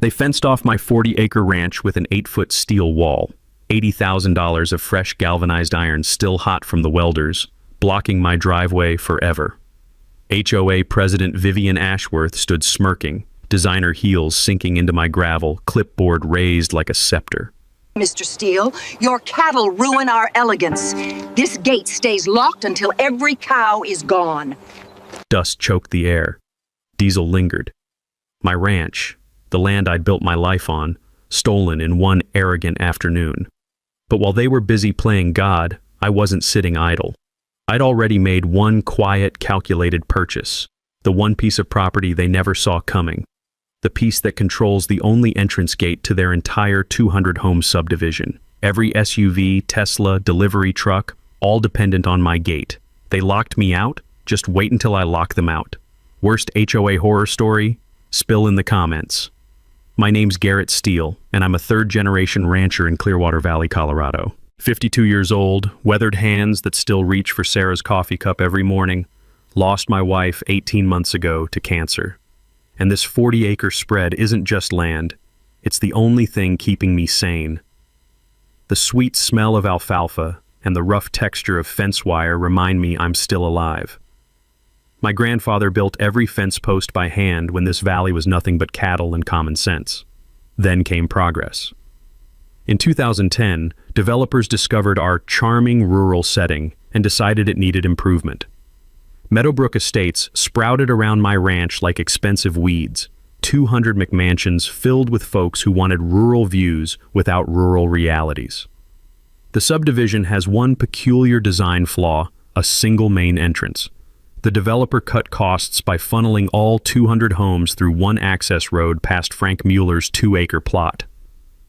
They fenced off my 40-acre ranch with an 8-foot steel wall, $80,000 of fresh galvanized iron still hot from the welders, blocking my driveway forever. HOA President Vivian Ashworth stood smirking, designer heels sinking into my gravel, clipboard raised like a scepter. Mr. Steele, your cattle ruin our elegance. This gate stays locked until every cow is gone. Dust choked the air. Diesel lingered. My ranch, the land I'd built my life on, stolen in one arrogant afternoon. But while they were busy playing God, I wasn't sitting idle. I'd already made one quiet, calculated purchase, the one piece of property they never saw coming, the piece that controls the only entrance gate to their entire 200-home subdivision. Every SUV, Tesla, delivery truck, all dependent on my gate. They locked me out? Just wait until I lock them out. Worst HOA horror story? Spill in the comments. My name's Garrett Steele, and I'm a third-generation rancher in Clearwater Valley, Colorado. 52 years old, weathered hands that still reach for Sarah's coffee cup every morning. Lost my wife 18 months ago to cancer. And this 40-acre spread isn't just land. It's the only thing keeping me sane. The sweet smell of alfalfa and the rough texture of fence wire remind me I'm still alive. My grandfather built every fence post by hand when this valley was nothing but cattle and common sense. Then came progress. In 2010, developers discovered our charming rural setting and decided it needed improvement. Meadowbrook Estates sprouted around my ranch like expensive weeds, 200 McMansions filled with folks who wanted rural views without rural realities. The subdivision has one peculiar design flaw, a single main entrance. The developer cut costs by funneling all 200 homes through one access road past Frank Mueller's 2-acre plot.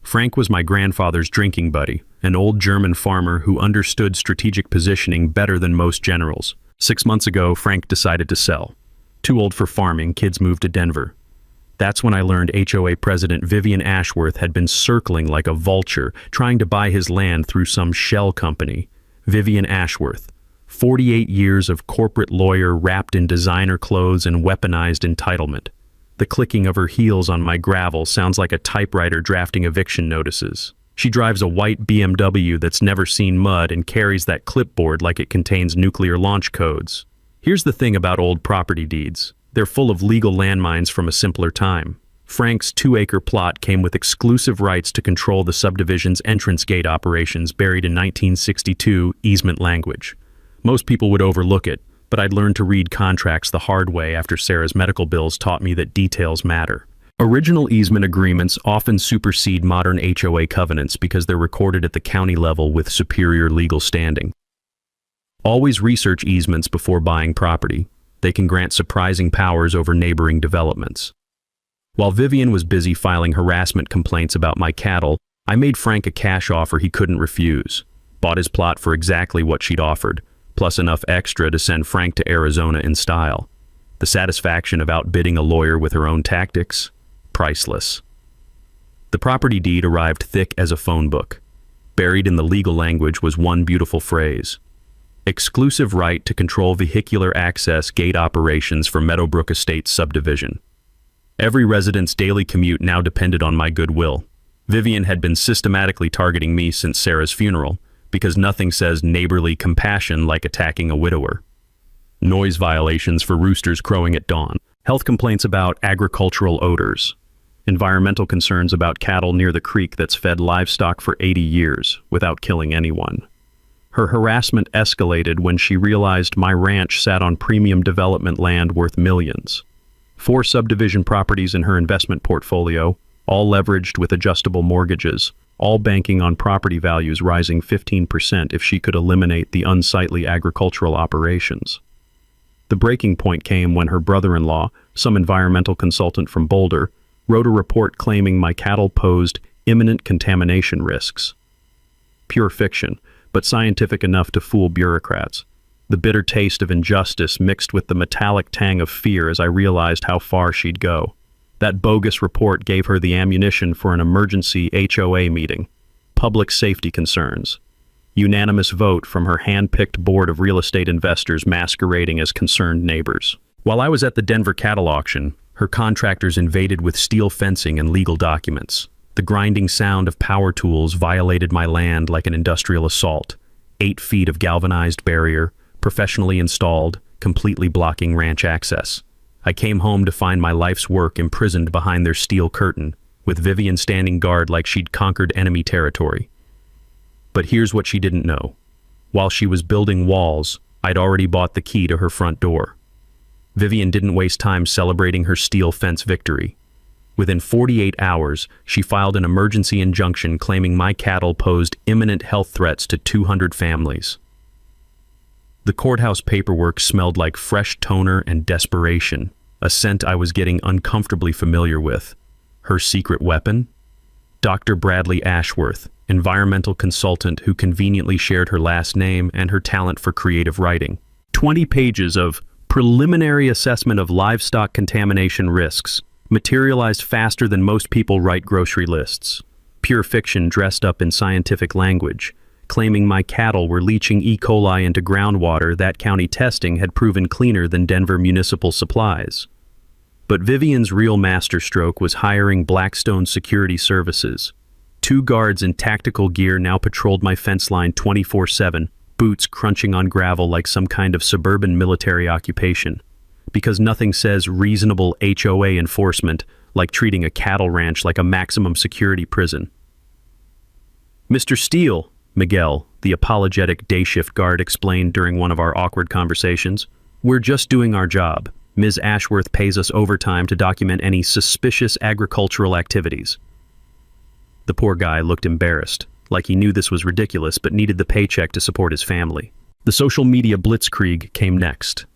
Frank was my grandfather's drinking buddy, an old German farmer who understood strategic positioning better than most generals. 6 months ago, Frank decided to sell. Too old for farming, kids moved to Denver. That's when I learned HOA President Vivian Ashworth had been circling like a vulture, trying to buy his land through some shell company. Vivian Ashworth, 48 years of corporate lawyer wrapped in designer clothes and weaponized entitlement. The clicking of her heels on my gravel sounds like a typewriter drafting eviction notices. She drives a white BMW that's never seen mud and carries that clipboard like it contains nuclear launch codes. Here's the thing about old property deeds. They're full of legal landmines from a simpler time. Frank's 2-acre plot came with exclusive rights to control the subdivision's entrance gate operations buried in 1962 easement language. Most people would overlook it, but I'd learned to read contracts the hard way after Sarah's medical bills taught me that details matter. Original easement agreements often supersede modern HOA covenants because they're recorded at the county level with superior legal standing. Always research easements before buying property. They can grant surprising powers over neighboring developments. While Vivian was busy filing harassment complaints about my cattle, I made Frank a cash offer he couldn't refuse. Bought his plot for exactly what she'd offered, plus enough extra to send Frank to Arizona in style. The satisfaction of outbidding a lawyer with her own tactics? Priceless. The property deed arrived thick as a phone book. Buried in the legal language was one beautiful phrase: exclusive right to control vehicular access gate operations for Meadowbrook Estates subdivision. Every resident's daily commute now depended on my goodwill. Vivian had been systematically targeting me since Sarah's funeral, because nothing says neighborly compassion like attacking a widower. Noise violations for roosters crowing at dawn. Health complaints about agricultural odors. Environmental concerns about cattle near the creek that's fed livestock for 80 years without killing anyone. Her harassment escalated when she realized my ranch sat on premium development land worth millions. 4 subdivision properties in her investment portfolio, all leveraged with adjustable mortgages, all banking on property values rising 15% if she could eliminate the unsightly agricultural operations. The breaking point came when her brother-in-law, some environmental consultant from Boulder, wrote a report claiming my cattle posed imminent contamination risks. Pure fiction, but scientific enough to fool bureaucrats. The bitter taste of injustice mixed with the metallic tang of fear as I realized how far she'd go. That bogus report gave her the ammunition for an emergency HOA meeting. Public safety concerns. Unanimous vote from her hand-picked board of real estate investors masquerading as concerned neighbors. While I was at the Denver cattle auction, Her contractors invaded with steel fencing and legal documents. The grinding sound of power tools violated my land like an industrial assault. 8 feet of galvanized barrier, professionally installed, completely blocking ranch access. I came home to find my life's work imprisoned behind their steel curtain, with Vivian standing guard like she'd conquered enemy territory. But here's what she didn't know. While she was building walls, I'd already bought the key to her front door. Vivian didn't waste time celebrating her steel fence victory. Within 48 hours, she filed an emergency injunction claiming my cattle posed imminent health threats to 200 families. The courthouse paperwork smelled like fresh toner and desperation, a scent I was getting uncomfortably familiar with. Her secret weapon? Dr. Bradley Ashworth, environmental consultant who conveniently shared her last name and her talent for creative writing. 20 pages of preliminary assessment of livestock contamination risks materialized faster than most people write grocery lists. Pure fiction dressed up in scientific language, claiming my cattle were leaching E. coli into groundwater that county testing had proven cleaner than Denver municipal supplies. But Vivian's real masterstroke was hiring Blackstone Security Services. 2 guards in tactical gear now patrolled my fence line 24/7, boots crunching on gravel like some kind of suburban military occupation. Because nothing says reasonable HOA enforcement like treating a cattle ranch like a maximum security prison. "Mr. Steele," Miguel, the apologetic day shift guard, explained during one of our awkward conversations, "we're just doing our job. Ms. Ashworth pays us overtime to document any suspicious agricultural activities." The poor guy looked embarrassed, like he knew this was ridiculous but needed the paycheck to support his family. The social media blitzkrieg came next.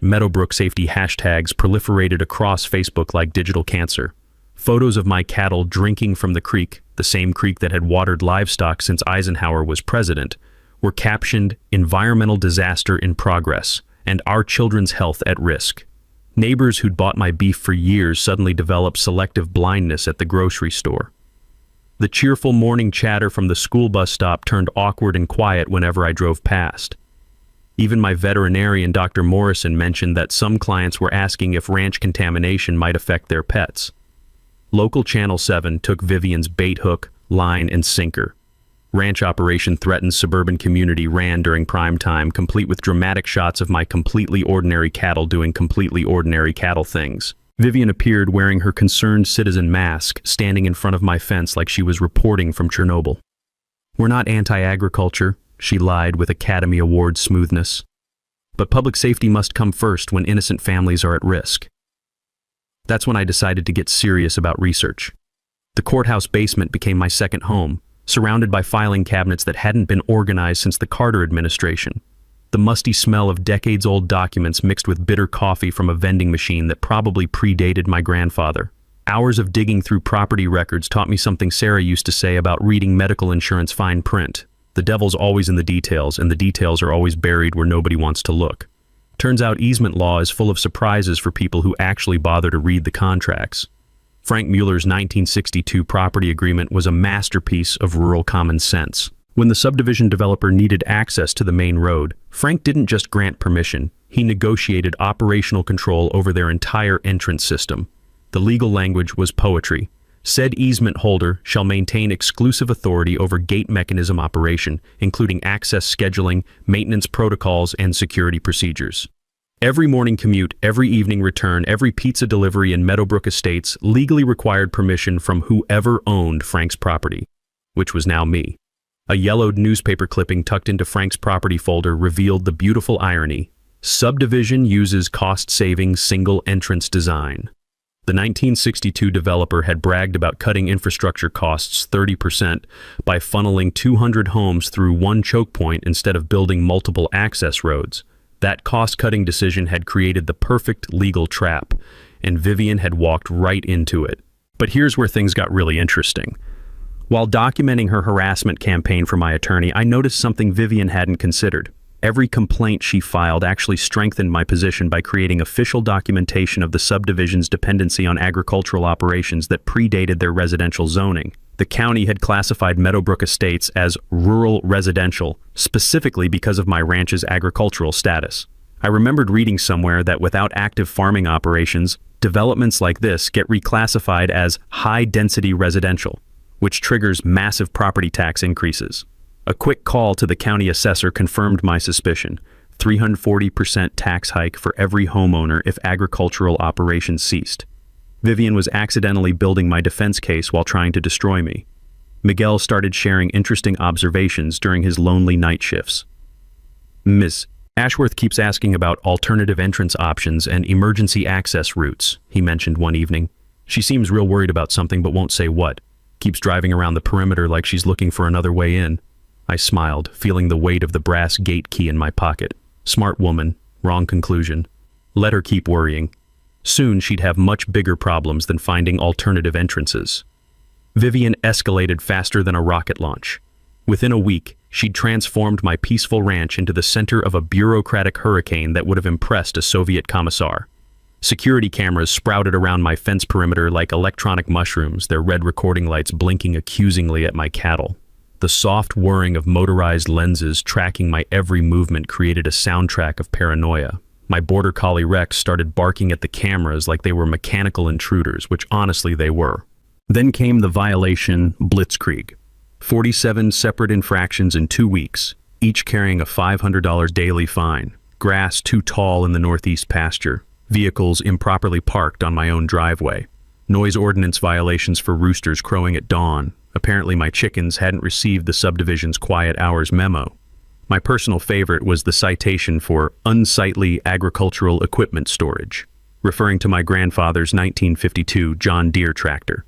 #Meadowbrook safety hashtags proliferated across Facebook like digital cancer. Photos of my cattle drinking from the creek, the same creek that had watered livestock since Eisenhower was president, were captioned "Environmental Disaster in Progress" and "Our Children's Health at Risk." Neighbors who'd bought my beef for years suddenly developed selective blindness at the grocery store. The cheerful morning chatter from the school bus stop turned awkward and quiet whenever I drove past. Even my veterinarian, Dr. Morrison, mentioned that some clients were asking if ranch contamination might affect their pets. Local Channel 7 took Vivian's bait hook, line, and sinker. Ranch operation threatens suburban community ran during prime time, complete with dramatic shots of my completely ordinary cattle doing completely ordinary cattle things. Vivian appeared wearing her concerned citizen mask, standing in front of my fence like she was reporting from Chernobyl. "We're not anti-agriculture," she lied with Academy Award smoothness. "But public safety must come first when innocent families are at risk." That's when I decided to get serious about research. The courthouse basement became my second home, surrounded by filing cabinets that hadn't been organized since the Carter administration. The musty smell of decades-old documents mixed with bitter coffee from a vending machine that probably predated my grandfather. Hours of digging through property records taught me something Sarah used to say about reading medical insurance fine print. The devil's always in the details, and the details are always buried where nobody wants to look. Turns out easement law is full of surprises for people who actually bother to read the contracts. Frank Mueller's 1962 property agreement was a masterpiece of rural common sense. When the subdivision developer needed access to the main road, Frank didn't just grant permission, he negotiated operational control over their entire entrance system. The legal language was poetry. Said easement holder shall maintain exclusive authority over gate mechanism operation, including access scheduling, maintenance protocols, and security procedures. Every morning commute, every evening return, every pizza delivery in Meadowbrook Estates legally required permission from whoever owned Frank's property, which was now me. A yellowed newspaper clipping tucked into Frank's property folder revealed the beautiful irony. Subdivision uses cost-saving single-entrance design. The 1962 developer had bragged about cutting infrastructure costs 30% by funneling 200 homes through one choke point instead of building multiple access roads. That cost-cutting decision had created the perfect legal trap, and Vivian had walked right into it. But here's where things got really interesting. While documenting her harassment campaign for my attorney, I noticed something Vivian hadn't considered. Every complaint she filed actually strengthened my position by creating official documentation of the subdivision's dependency on agricultural operations that predated their residential zoning. The county had classified Meadowbrook Estates as rural residential, specifically because of my ranch's agricultural status. I remembered reading somewhere that without active farming operations, Developments like this get reclassified as high-density residential, which triggers massive property tax increases. A quick call to the county assessor confirmed my suspicion. 340% tax hike for every homeowner if agricultural operations ceased. Vivian was accidentally building my defense case while trying to destroy me. Miguel started sharing interesting observations during his lonely night shifts. Ms. Ashworth keeps asking about alternative entrance options and emergency access routes, he mentioned one evening. She seems real worried about something but won't say what. Keeps driving around the perimeter like she's looking for another way in. I smiled, feeling the weight of the brass gate key in my pocket. Smart woman, wrong conclusion. Let her keep worrying. Soon she'd have much bigger problems than finding alternative entrances. Vivian escalated faster than a rocket launch. Within a week, she'd transformed my peaceful ranch into the center of a bureaucratic hurricane that would have impressed a Soviet commissar. Security cameras sprouted around my fence perimeter like electronic mushrooms, their red recording lights blinking accusingly at my cattle. The soft whirring of motorized lenses tracking my every movement created a soundtrack of paranoia. My border collie Rex started barking at the cameras like they were mechanical intruders, which honestly they were. Then came the violation blitzkrieg. 47 separate infractions in 2 weeks, each carrying a $500 daily fine. Grass too tall in the northeast pasture. Vehicles improperly parked on my own driveway. Noise ordinance violations for roosters crowing at dawn. Apparently my chickens hadn't received the subdivision's quiet hours memo. My personal favorite was the citation for unsightly agricultural equipment storage, referring to my grandfather's 1952 John Deere tractor.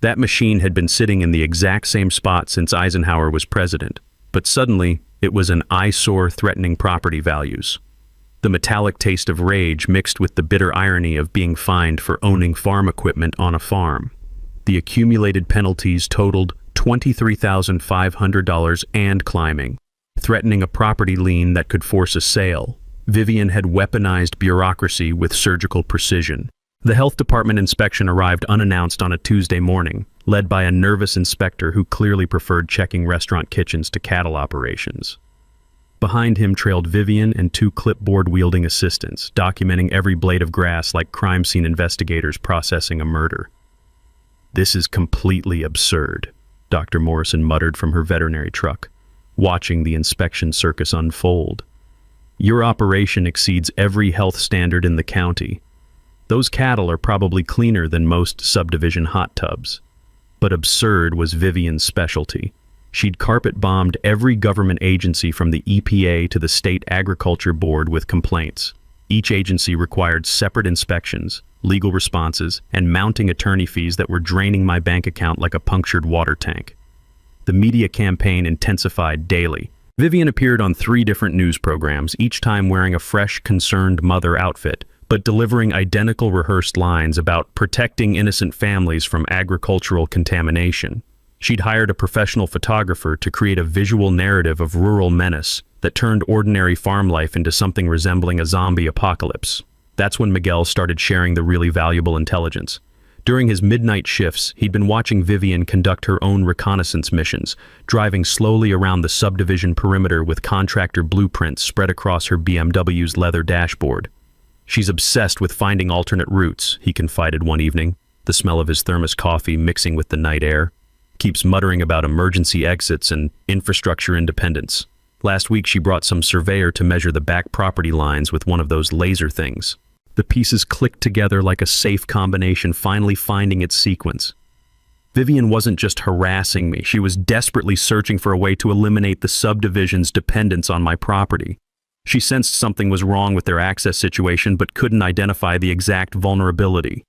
That machine had been sitting in the exact same spot since Eisenhower was president, but suddenly it was an eyesore threatening property values. The metallic taste of rage mixed with the bitter irony of being fined for owning farm equipment on a farm. The accumulated penalties totaled $23,500 and climbing, threatening a property lien that could force a sale. Vivian had weaponized bureaucracy with surgical precision. The health department inspection arrived unannounced on a Tuesday morning, led by a nervous inspector who clearly preferred checking restaurant kitchens to cattle operations. Behind him trailed Vivian and 2 clipboard-wielding assistants, documenting every blade of grass like crime scene investigators processing a murder. "This is completely absurd," Dr. Morrison muttered from her veterinary truck, watching the inspection circus unfold. "Your operation exceeds every health standard in the county. Those cattle are probably cleaner than most subdivision hot tubs." But absurd was Vivian's specialty. She'd carpet-bombed every government agency from the EPA to the State Agriculture Board with complaints. Each agency required separate inspections, legal responses, and mounting attorney fees that were draining my bank account like a punctured water tank. The media campaign intensified daily. Vivian appeared on 3 different news programs, each time wearing a fresh, concerned mother outfit, but delivering identical rehearsed lines about protecting innocent families from agricultural contamination. She'd hired a professional photographer to create a visual narrative of rural menace that turned ordinary farm life into something resembling a zombie apocalypse. That's when Miguel started sharing the really valuable intelligence. During his midnight shifts, he'd been watching Vivian conduct her own reconnaissance missions, driving slowly around the subdivision perimeter with contractor blueprints spread across her BMW's leather dashboard. "She's obsessed with finding alternate routes," he confided one evening, the smell of his thermos coffee mixing with the night air. "Keeps muttering about emergency exits and infrastructure independence. Last week she brought some surveyor to measure the back property lines with one of those laser things. The pieces clicked together like a safe combination, finally finding its sequence." Vivian wasn't just harassing me, she was desperately searching for a way to eliminate the subdivision's dependence on my property. She sensed something was wrong with their access situation but couldn't identify the exact vulnerability.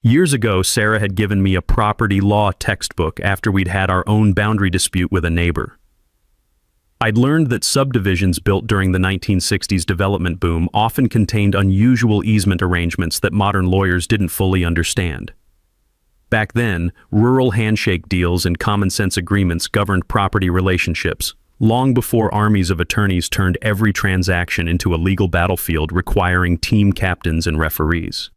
Years ago, Sarah had given me a property law textbook after we'd had our own boundary dispute with a neighbor. I'd learned that subdivisions built during the 1960s development boom often contained unusual easement arrangements that modern lawyers didn't fully understand. Back then, rural handshake deals and common-sense agreements governed property relationships, long before armies of attorneys turned every transaction into a legal battlefield requiring team captains and referees.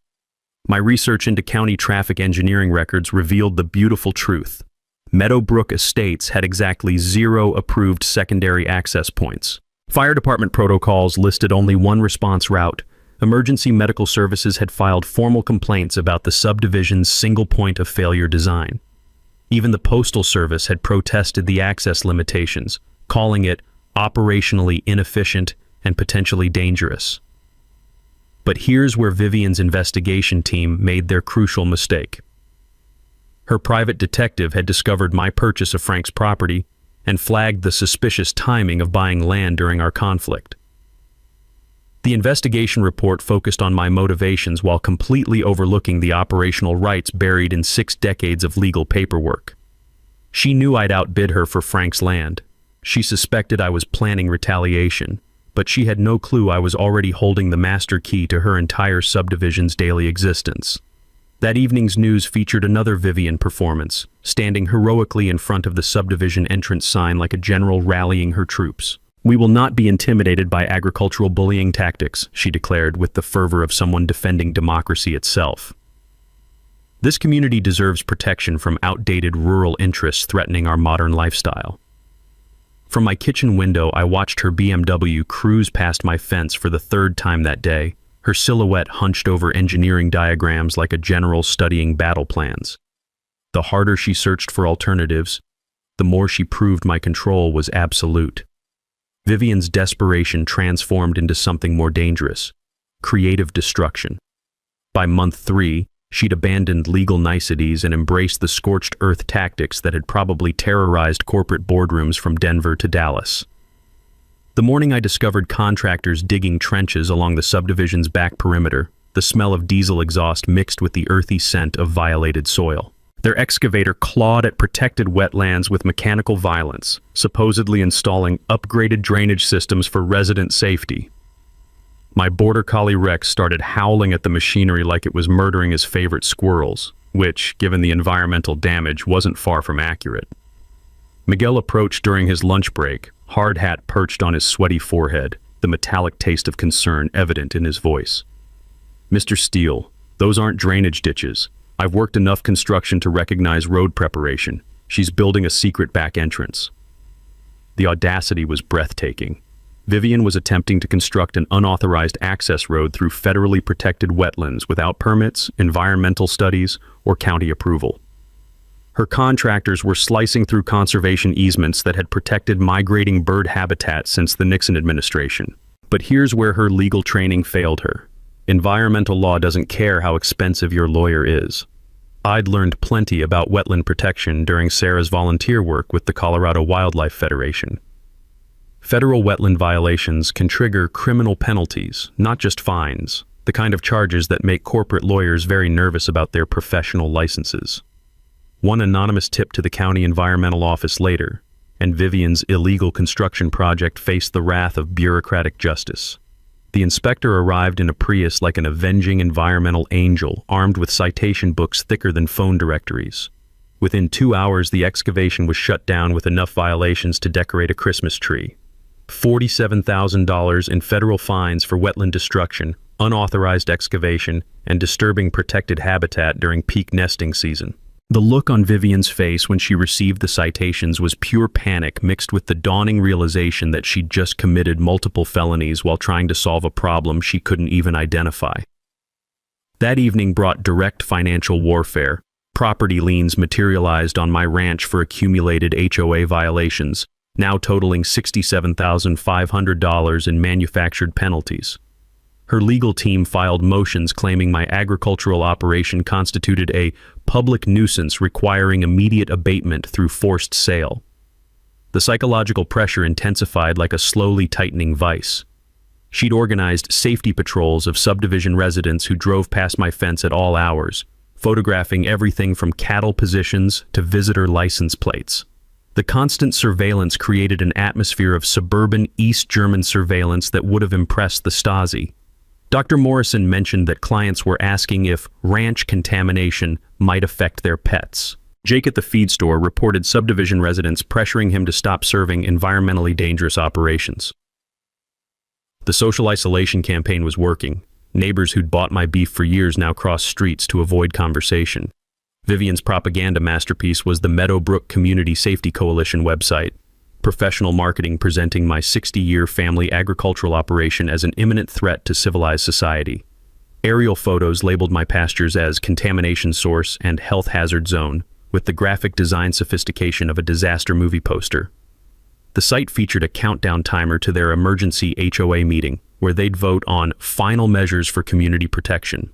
My research into county traffic engineering records revealed the beautiful truth. Meadowbrook Estates had exactly 0 approved secondary access points. Fire department protocols listed only one response route, Emergency medical services had filed formal complaints about the subdivision's single point of failure design. Even the Postal Service had protested the access limitations, calling it operationally inefficient and potentially dangerous. But here's where Vivian's investigation team made their crucial mistake. Her private detective had discovered my purchase of Frank's property and flagged the suspicious timing of buying land during our conflict. The investigation report focused on my motivations while completely overlooking the operational rights buried in 6 decades of legal paperwork. She knew I'd outbid her for Frank's land. She suspected I was planning retaliation, but she had no clue I was already holding the master key to her entire subdivision's daily existence. That evening's news featured another Vivian performance, standing heroically in front of the subdivision entrance sign like a general rallying her troops. "We will not be intimidated by agricultural bullying tactics," she declared with the fervor of someone defending democracy itself. This community deserves protection from outdated rural interests threatening our modern lifestyle. From my kitchen window, I watched her BMW cruise past my fence for the 3rd time that day, her silhouette hunched over engineering diagrams like a general studying battle plans. The harder she searched for alternatives, the more she proved my control was absolute. Vivian's desperation transformed into something more dangerous: creative destruction. By month 3, she'd abandoned legal niceties and embraced the scorched earth tactics that had probably terrorized corporate boardrooms from Denver to Dallas. The morning I discovered contractors digging trenches along the subdivision's back perimeter, the smell of diesel exhaust mixed with the earthy scent of violated soil. Their excavator clawed at protected wetlands with mechanical violence, supposedly installing upgraded drainage systems for resident safety. My border collie Rex started howling at the machinery like it was murdering his favorite squirrels, which, given the environmental damage, wasn't far from accurate. Miguel approached during his lunch break, hard hat perched on his sweaty forehead, the metallic taste of concern evident in his voice. "Mr. Steele, those aren't drainage ditches. I've worked enough construction to recognize road preparation. She's building a secret back entrance." The audacity was breathtaking. Vivian was attempting to construct an unauthorized access road through federally protected wetlands without permits, environmental studies, or county approval. Her contractors were slicing through conservation easements that had protected migrating bird habitat since the Nixon administration. But here's where her legal training failed her. Environmental law doesn't care how expensive your lawyer is. I'd learned plenty about wetland protection during Sarah's volunteer work with the Colorado Wildlife Federation. Federal wetland violations can trigger criminal penalties, not just fines, the kind of charges that make corporate lawyers very nervous about their professional licenses. One anonymous tip to the county environmental office later, and Vivian's illegal construction project faced the wrath of bureaucratic justice. The inspector arrived in a Prius like an avenging environmental angel, armed with citation books thicker than phone directories. Within 2 hours, the excavation was shut down with enough violations to decorate a Christmas tree. $47,000 in federal fines for wetland destruction, unauthorized excavation, and disturbing protected habitat during peak nesting season. The look on Vivian's face when she received the citations was pure panic mixed with the dawning realization that she'd just committed multiple felonies while trying to solve a problem she couldn't even identify. That evening brought direct financial warfare. Property liens materialized on my ranch for accumulated HOA violations, now totaling $67,500 in manufactured penalties. Her legal team filed motions claiming my agricultural operation constituted a public nuisance requiring immediate abatement through forced sale. The psychological pressure intensified like a slowly tightening vice. She'd organized safety patrols of subdivision residents who drove past my fence at all hours, photographing everything from cattle positions to visitor license plates. The constant surveillance created an atmosphere of suburban East German surveillance that would have impressed the Stasi. Dr. Morrison mentioned that clients were asking if ranch contamination might affect their pets. Jake at the feed store reported subdivision residents pressuring him to stop serving environmentally dangerous operations. The social isolation campaign was working. Neighbors who'd bought my beef for years now crossed streets to avoid conversation. Vivian's propaganda masterpiece was the Meadowbrook Community Safety Coalition website. professional marketing presenting my 60-year family agricultural operation as an imminent threat to civilized society. Aerial photos labeled my pastures as contamination source and health hazard zone, with the graphic design sophistication of a disaster movie poster. The site featured a countdown timer to their emergency HOA meeting, where they'd vote on final measures for community protection.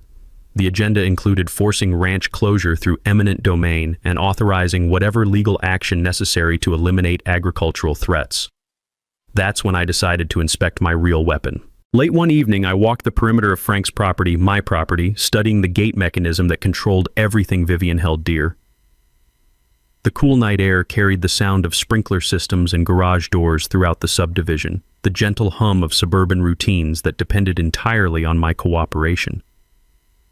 The agenda included forcing ranch closure through eminent domain and authorizing whatever legal action necessary to eliminate agricultural threats. That's when I decided to inspect my real weapon. Late one evening, I walked the perimeter of Frank's property, my property, studying the gate mechanism that controlled everything Vivian held dear. The cool night air carried the sound of sprinkler systems and garage doors throughout the subdivision, the gentle hum of suburban routines that depended entirely on my cooperation.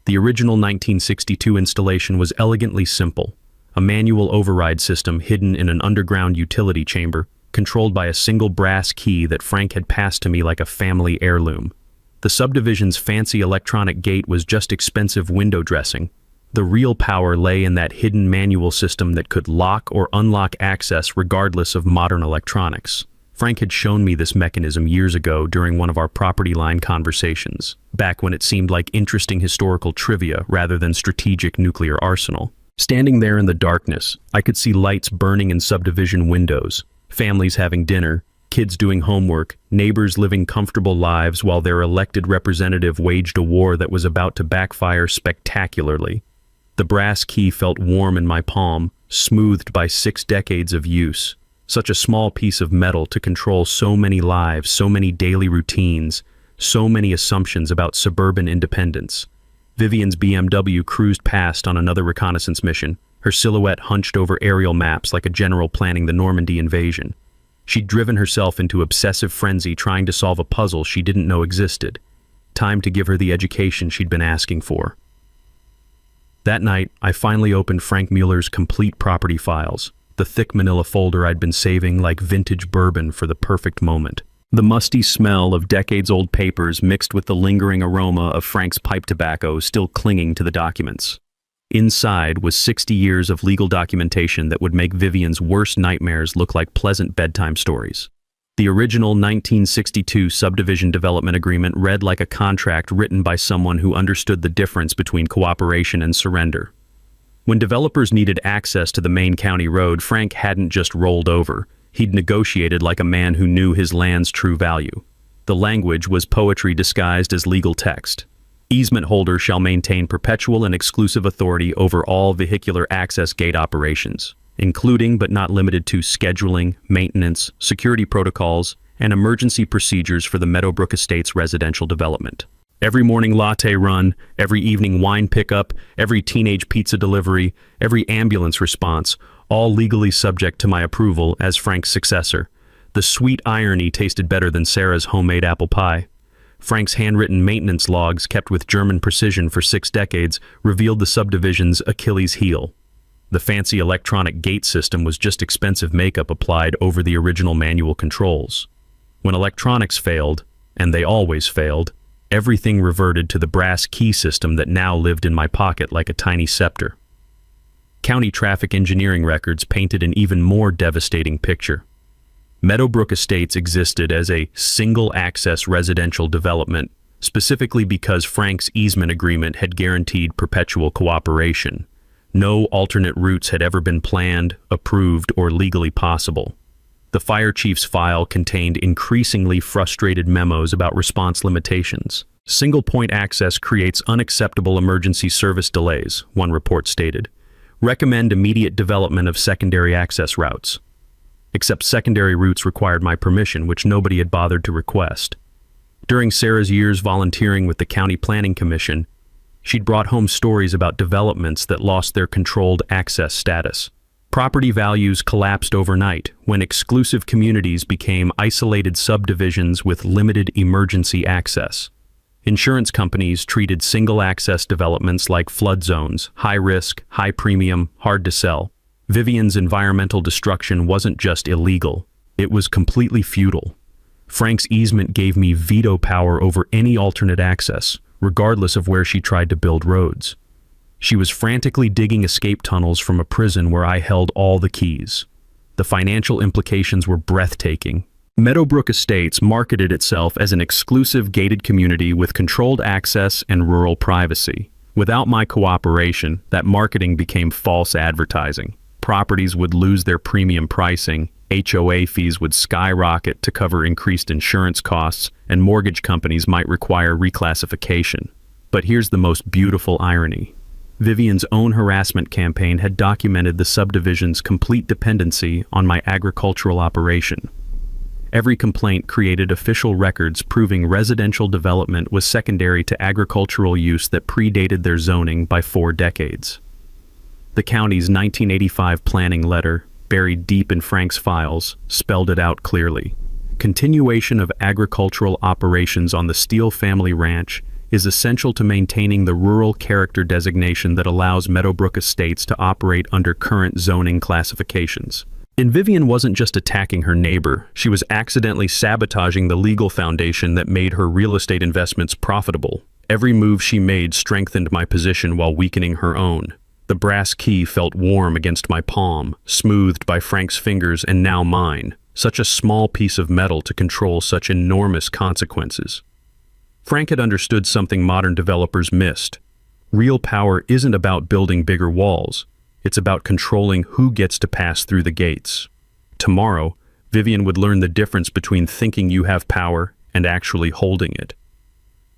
The original 1962 installation was elegantly simple, a manual override system hidden in an underground utility chamber, controlled by a single brass key that Frank had passed to me like a family heirloom. The subdivision's fancy electronic gate was just expensive window dressing. The real power lay in that hidden manual system that could lock or unlock access regardless of modern electronics. Frank had shown me this mechanism years ago during one of our property line conversations, back when it seemed like interesting historical trivia rather than strategic nuclear arsenal. Standing there in the darkness, I could see lights burning in subdivision windows, families having dinner, kids doing homework, neighbors living comfortable lives while their elected representative waged a war that was about to backfire spectacularly. The brass key felt warm in my palm, smoothed by 6 decades of use. Such a small piece of metal to control so many lives, so many daily routines, so many assumptions about suburban independence. Vivian's BMW cruised past on another reconnaissance mission, her silhouette hunched over aerial maps like a general planning the Normandy invasion. She'd driven herself into obsessive frenzy trying to solve a puzzle she didn't know existed. Time to give her the education she'd been asking for. That night, I finally opened Frank Mueller's complete property files, the thick manila folder I'd been saving like vintage bourbon for the perfect moment. The musty smell of decades-old papers mixed with the lingering aroma of Frank's pipe tobacco still clinging to the documents. Inside was 60 years of legal documentation that would make Vivian's worst nightmares look like pleasant bedtime stories. The original 1962 subdivision development agreement read like a contract written by someone who understood the difference between cooperation and surrender. When developers needed access to the main county road, Frank hadn't just rolled over. He'd negotiated like a man who knew his land's true value. The language was poetry disguised as legal text. Easement holder shall maintain perpetual and exclusive authority over all vehicular access gate operations, including but not limited to scheduling, maintenance, security protocols, and emergency procedures for the Meadowbrook Estates residential development. Every morning latte run, every evening wine pickup, every teenage pizza delivery, every ambulance response, all legally subject to my approval as Frank's successor. The sweet irony tasted better than Sarah's homemade apple pie. Frank's handwritten maintenance logs, kept with German precision for 6 decades, revealed the subdivision's Achilles heel. The fancy electronic gate system was just expensive makeup applied over the original manual controls. When electronics failed, and they always failed, everything reverted to the brass key system that now lived in my pocket like a tiny scepter. County traffic engineering records painted an even more devastating picture. Meadowbrook Estates existed as a single-access residential development, specifically because Frank's easement agreement had guaranteed perpetual cooperation. No alternate routes had ever been planned, approved, or legally possible. The fire chief's file contained increasingly frustrated memos about response limitations. Single-point access creates unacceptable emergency service delays, one report stated. Recommend immediate development of secondary access routes. Except secondary routes required my permission, which nobody had bothered to request. During Sarah's years volunteering with the County Planning Commission, she'd brought home stories about developments that lost their controlled access status. Property values collapsed overnight when exclusive communities became isolated subdivisions with limited emergency access. Insurance companies treated single-access developments like flood zones, high risk, high premium, hard to sell. Vivian's environmental destruction wasn't just illegal, it was completely futile. Frank's easement gave me veto power over any alternate access, regardless of where she tried to build roads. She was frantically digging escape tunnels from a prison where I held all the keys. The financial implications were breathtaking. Meadowbrook Estates marketed itself as an exclusive gated community with controlled access and rural privacy. Without my cooperation, that marketing became false advertising. Properties would lose their premium pricing, HOA fees would skyrocket to cover increased insurance costs, and mortgage companies might require reclassification. But here's the most beautiful irony. Vivian's own harassment campaign had documented the subdivision's complete dependency on my agricultural operation. Every complaint created official records proving residential development was secondary to agricultural use that predated their zoning by 4 decades. The county's 1985 planning letter, buried deep in Frank's files, spelled it out clearly. Continuation of agricultural operations on the Steele family ranch is essential to maintaining the rural character designation that allows Meadowbrook Estates to operate under current zoning classifications. And Vivian wasn't just attacking her neighbor, she was accidentally sabotaging the legal foundation that made her real estate investments profitable. Every move she made strengthened my position while weakening her own. The brass key felt warm against my palm, smoothed by Frank's fingers and now mine. Such a small piece of metal to control such enormous consequences. Frank had understood something modern developers missed. Real power isn't about building bigger walls. It's about controlling who gets to pass through the gates. Tomorrow, Vivian would learn the difference between thinking you have power and actually holding it.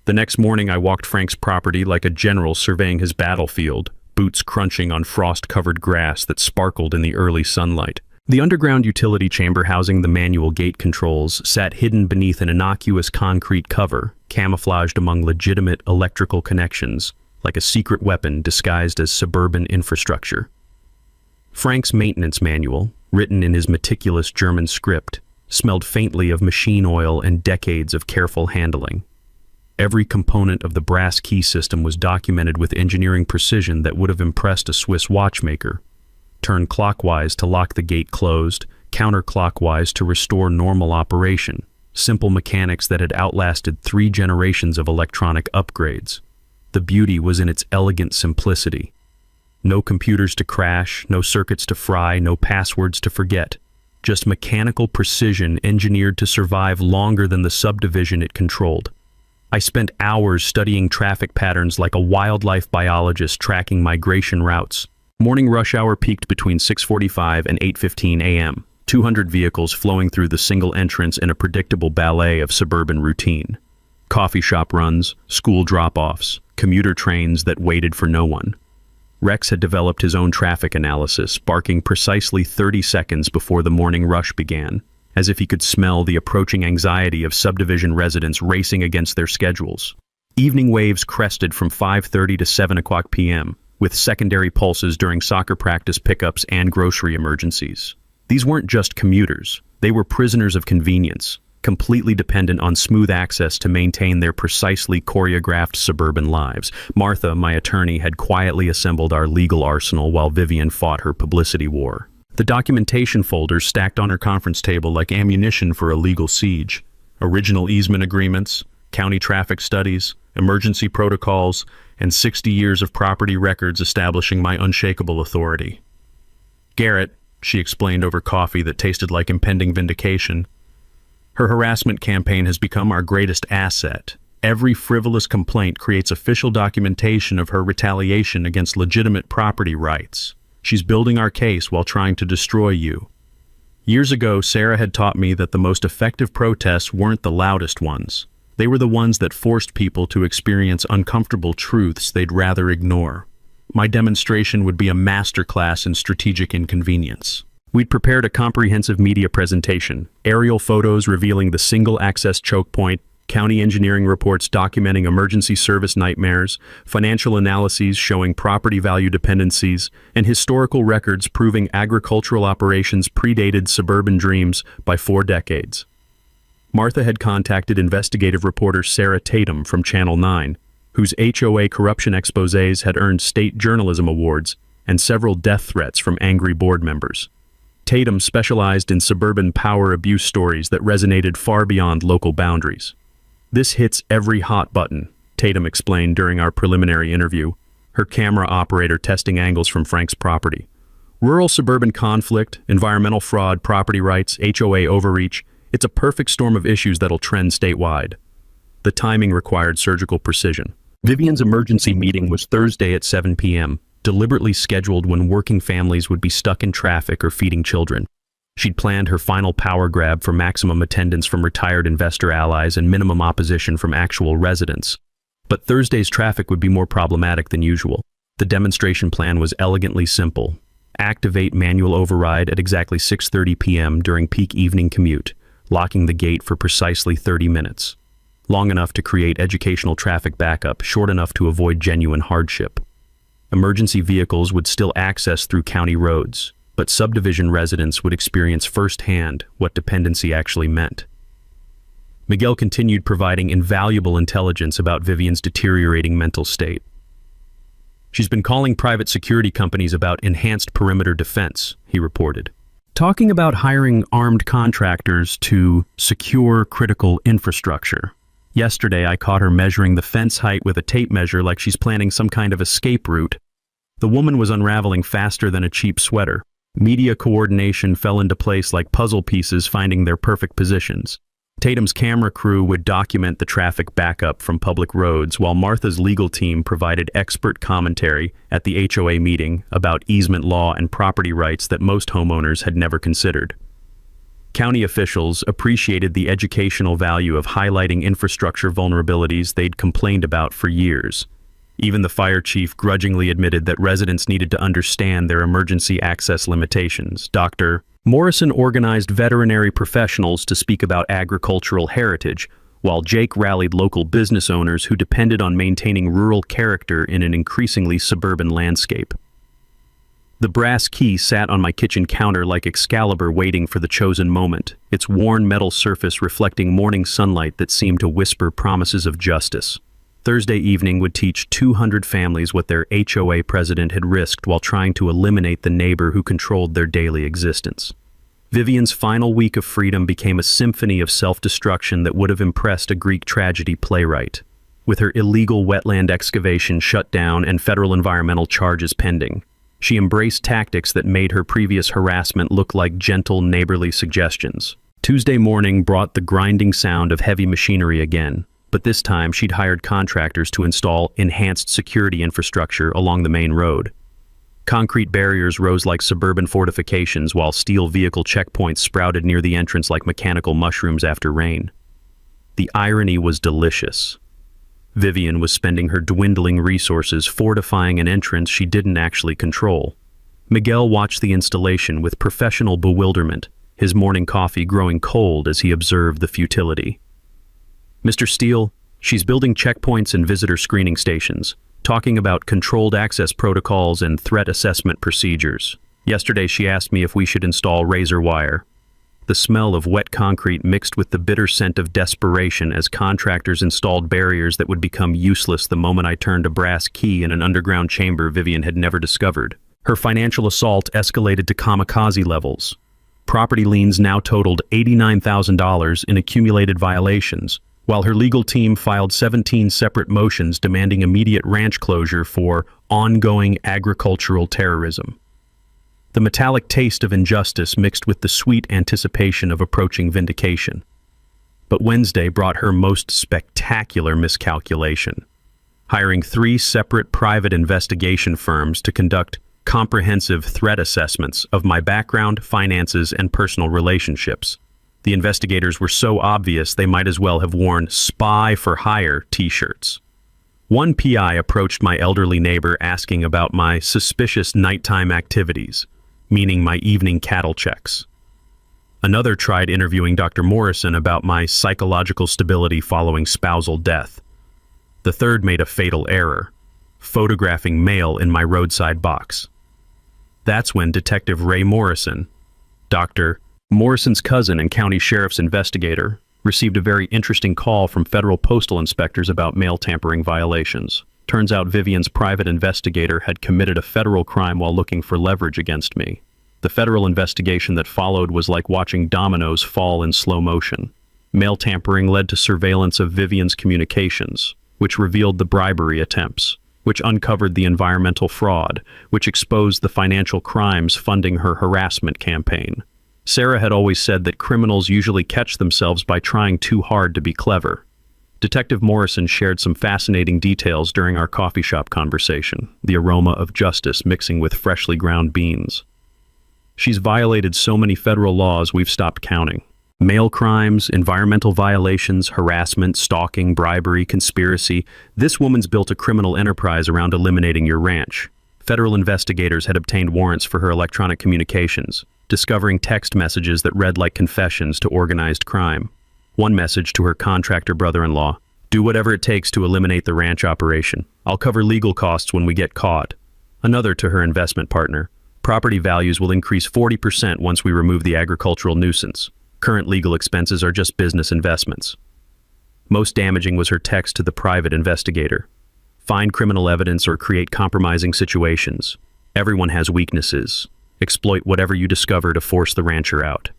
The next morning, I walked Frank's property like a general surveying his battlefield, boots crunching on frost-covered grass that sparkled in the early sunlight. The underground utility chamber housing the manual gate controls sat hidden beneath an innocuous concrete cover, camouflaged among legitimate electrical connections, like a secret weapon disguised as suburban infrastructure. Frank's maintenance manual, written in his meticulous German script, smelled faintly of machine oil and decades of careful handling. Every component of the brass key system was documented with engineering precision that would have impressed a Swiss watchmaker. Turn clockwise to lock the gate closed, counterclockwise to restore normal operation. Simple mechanics that had outlasted 3 generations of electronic upgrades. The beauty was in its elegant simplicity. No computers to crash, no circuits to fry, no passwords to forget. Just mechanical precision engineered to survive longer than the subdivision it controlled. I spent hours studying traffic patterns like a wildlife biologist tracking migration routes. Morning rush hour peaked between 6:45 and 8:15 a.m., 200 vehicles flowing through the single entrance in a predictable ballet of suburban routine. Coffee shop runs, school drop-offs, commuter trains that waited for no one. Rex had developed his own traffic analysis, barking precisely 30 seconds before the morning rush began, as if he could smell the approaching anxiety of subdivision residents racing against their schedules. Evening waves crested from 5:30 to 7 o'clock p.m., with secondary pulses during soccer practice pickups and grocery emergencies. These weren't just commuters, they were prisoners of convenience, completely dependent on smooth access to maintain their precisely choreographed suburban lives. Martha, my attorney, had quietly assembled our legal arsenal while Vivian fought her publicity war. The documentation folders stacked on her conference table like ammunition for a legal siege. Original easement agreements, county traffic studies, emergency protocols, and 60 years of property records establishing my unshakable authority. Garrett, she explained over coffee that tasted like impending vindication, her harassment campaign has become our greatest asset. Every frivolous complaint creates official documentation of her retaliation against legitimate property rights. She's building our case while trying to destroy you. Years ago, Sarah had taught me that the most effective protests weren't the loudest ones. They were the ones that forced people to experience uncomfortable truths they'd rather ignore. My demonstration would be a masterclass in strategic inconvenience. We'd prepared a comprehensive media presentation, aerial photos revealing the single-access choke point, county engineering reports documenting emergency service nightmares, financial analyses showing property value dependencies, and historical records proving agricultural operations predated suburban dreams by 4 decades. Martha had contacted investigative reporter Sarah Tatum from Channel 9, whose HOA corruption exposés had earned state journalism awards and several death threats from angry board members. Tatum specialized in suburban power abuse stories that resonated far beyond local boundaries. "This hits every hot button," Tatum explained during our preliminary interview, her camera operator testing angles from Frank's property. Rural-suburban conflict, environmental fraud, property rights, HOA overreach, it's a perfect storm of issues that'll trend statewide. The timing required surgical precision. Vivian's emergency meeting was Thursday at 7 p.m., deliberately scheduled when working families would be stuck in traffic or feeding children. She'd planned her final power grab for maximum attendance from retired investor allies and minimum opposition from actual residents. But Thursday's traffic would be more problematic than usual. The demonstration plan was elegantly simple. Activate manual override at exactly 6:30 p.m. during peak evening commute, locking the gate for precisely 30 minutes. Long enough to create educational traffic backup, short enough to avoid genuine hardship. Emergency vehicles would still access through county roads, but subdivision residents would experience firsthand what dependency actually meant. Miguel continued providing invaluable intelligence about Vivian's deteriorating mental state. She's been calling private security companies about enhanced perimeter defense, he reported. Talking about hiring armed contractors to secure critical infrastructure. Yesterday, I caught her measuring the fence height with a tape measure like she's planning some kind of escape route. The woman was unraveling faster than a cheap sweater. Media coordination fell into place like puzzle pieces finding their perfect positions. Tatum's camera crew would document the traffic backup from public roads, while Martha's legal team provided expert commentary at the HOA meeting about easement law and property rights that most homeowners had never considered. County officials appreciated the educational value of highlighting infrastructure vulnerabilities they'd complained about for years. Even the fire chief grudgingly admitted that residents needed to understand their emergency access limitations. Dr. Morrison organized veterinary professionals to speak about agricultural heritage, while Jake rallied local business owners who depended on maintaining rural character in an increasingly suburban landscape. The brass key sat on my kitchen counter like Excalibur waiting for the chosen moment, its worn metal surface reflecting morning sunlight that seemed to whisper promises of justice. Thursday evening would teach 200 families what their HOA president had risked while trying to eliminate the neighbor who controlled their daily existence. Vivian's final week of freedom became a symphony of self-destruction that would have impressed a Greek tragedy playwright. With her illegal wetland excavation shut down and federal environmental charges pending, she embraced tactics that made her previous harassment look like gentle, neighborly suggestions. Tuesday morning brought the grinding sound of heavy machinery again, but this time she'd hired contractors to install enhanced security infrastructure along the main road. Concrete barriers rose like suburban fortifications, while steel vehicle checkpoints sprouted near the entrance like mechanical mushrooms after rain. The irony was delicious. Vivian was spending her dwindling resources fortifying an entrance she didn't actually control. Miguel watched the installation with professional bewilderment, his morning coffee growing cold as he observed the futility. Mr. Steele, she's building checkpoints and visitor screening stations, talking about controlled access protocols and threat assessment procedures. Yesterday she asked me if we should install razor wire. The smell of wet concrete mixed with the bitter scent of desperation as contractors installed barriers that would become useless the moment I turned a brass key in an underground chamber Vivian had never discovered. Her financial assault escalated to kamikaze levels. Property liens now totaled $89,000 in accumulated violations, while her legal team filed 17 separate motions demanding immediate ranch closure for ongoing agricultural terrorism. The metallic taste of injustice mixed with the sweet anticipation of approaching vindication. But Wednesday brought her most spectacular miscalculation, hiring 3 separate private investigation firms to conduct comprehensive threat assessments of my background, finances, and personal relationships. The investigators were so obvious they might as well have worn "Spy for Hire" t-shirts. One PI approached my elderly neighbor asking about my suspicious nighttime activities, meaning my evening cattle checks. Another tried interviewing Dr. Morrison about my psychological stability following spousal death. The third made a fatal error, photographing mail in my roadside box. That's when Detective Ray Morrison, Dr. Morrison's cousin and county sheriff's investigator, received a very interesting call from federal postal inspectors about mail tampering violations. Turns out Vivian's private investigator had committed a federal crime while looking for leverage against me. The federal investigation that followed was like watching dominoes fall in slow motion. Mail tampering led to surveillance of Vivian's communications, which revealed the bribery attempts. which uncovered the environmental fraud, which exposed the financial crimes funding her harassment campaign. Sarah had always said that criminals usually catch themselves by trying too hard to be clever. Detective Morrison shared some fascinating details during our coffee shop conversation, the aroma of justice mixing with freshly ground beans. She's violated so many federal laws we've stopped counting. Mail crimes, environmental violations, harassment, stalking, bribery, conspiracy. This woman's built a criminal enterprise around eliminating your ranch. Federal investigators had obtained warrants for her electronic communications, discovering text messages that read like confessions to organized crime. One message to her contractor brother-in-law: "Do whatever it takes to eliminate the ranch operation. I'll cover legal costs when we get caught." Another to her investment partner: "Property values will increase 40% once we remove the agricultural nuisance. Current legal expenses are just business investments." Most damaging was her text to the private investigator: "Find criminal evidence or create compromising situations. Everyone has weaknesses. Exploit whatever you discover to force the rancher out."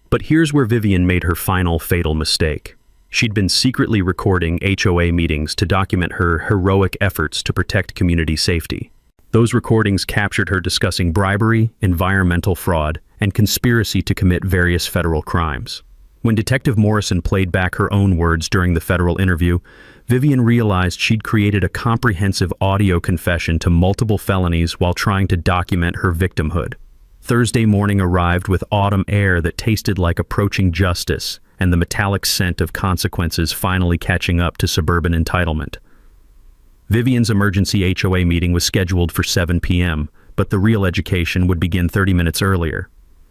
But here's where Vivian made her final fatal mistake. She'd been secretly recording HOA meetings to document her heroic efforts to protect community safety. Those recordings captured her discussing bribery, environmental fraud, and conspiracy to commit various federal crimes. When Detective Morrison played back her own words during the federal interview, Vivian realized she'd created a comprehensive audio confession to multiple felonies while trying to document her victimhood. Thursday morning arrived with autumn air that tasted like approaching justice and the metallic scent of consequences finally catching up to suburban entitlement. Vivian's emergency HOA meeting was scheduled for 7 p.m., but the real education would begin 30 minutes earlier.